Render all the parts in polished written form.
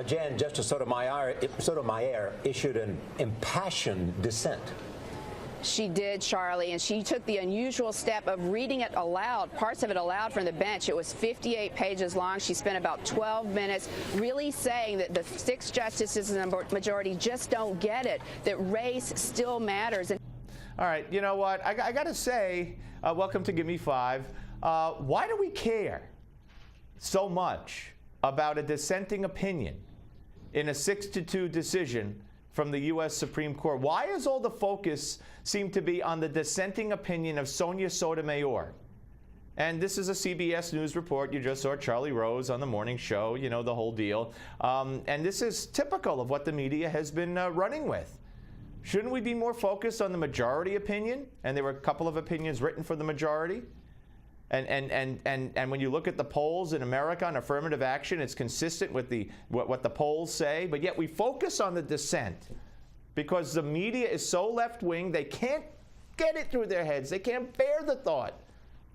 Jan, Justice Sotomayor issued an impassioned dissent. She did, Charlie, and she took the unusual step of reading it aloud, parts of it aloud from the bench. It was 58 pages long. She spent about 12 minutes really saying that the 6 justices in the majority just don't get it, that race still matters. All right, you know what? I got to say, welcome to Give Me 5. Why do we care so much about a dissenting opinion in a 6-2 decision from the U.S. Supreme Court? Why is all the focus seem to be on the dissenting opinion of Sonia Sotomayor? And this is a CBS News report. You just saw Charlie Rose on the morning show, you know, the whole deal. And this is typical of what the media has been running with. Shouldn't we be more focused on the majority opinion? And there were a couple of opinions written for the majority. And when you look at the polls in America on affirmative action, it's consistent with what the polls say. But yet we focus on the dissent because the media is so left-wing, they can't get it through their heads. They can't bear the thought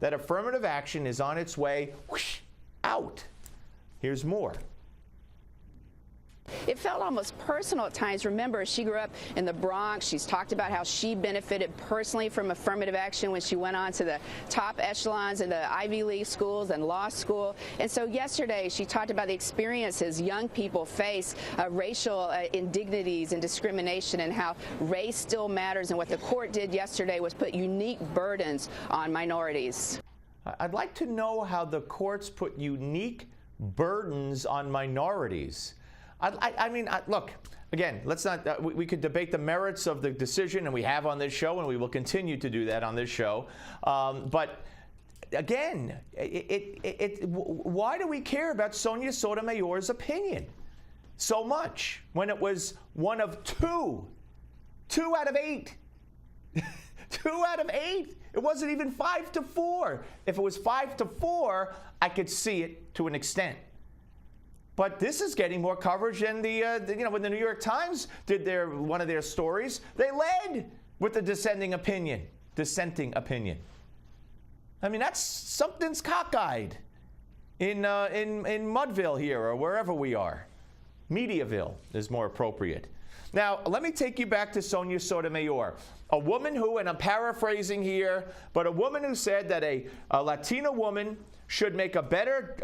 that affirmative action is on its way out. Here's more. It felt almost personal at times. Remember, she grew up in the Bronx. She's talked about how she benefited personally from affirmative action when she went on to the top echelons in the Ivy League schools and law school. And so yesterday, she talked about the experiences young people face, racial indignities and discrimination, and how race still matters. And what the court did yesterday was put unique burdens on minorities. I'd like to know how the courts put unique burdens on minorities. I mean, look, again, let's not, we could debate the merits of the decision, and we have on this show, and we will continue to do that on this show. But again, why do we care about Sonia Sotomayor's opinion so much when it was one of 2 out of 8? 2 out of 8. It wasn't even 5-4. If it was 5-4, I could see it to an extent. But this is getting more coverage than when the New York Times did one of their stories, they led with the dissenting opinion. I mean, that's something's cockeyed in Mudville here or wherever we are. Mediaville is more appropriate. Now, let me take you back to Sonia Sotomayor, a woman who, and I'm paraphrasing here, but a woman who said that a Latina woman should make a better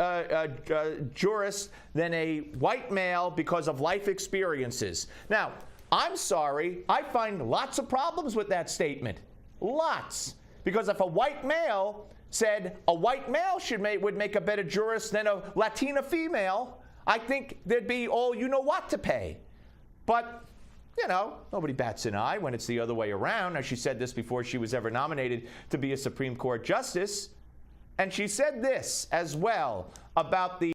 jurist than a white male because of life experiences. Now, I'm sorry, I find lots of problems with that statement. Lots. Because if a white male said a white male would make a better jurist than a Latina female, I think there'd be all you-know-what to pay. But, you know, nobody bats an eye when it's the other way around. Now, she said this before she was ever nominated to be a Supreme Court justice. And she said this as well about the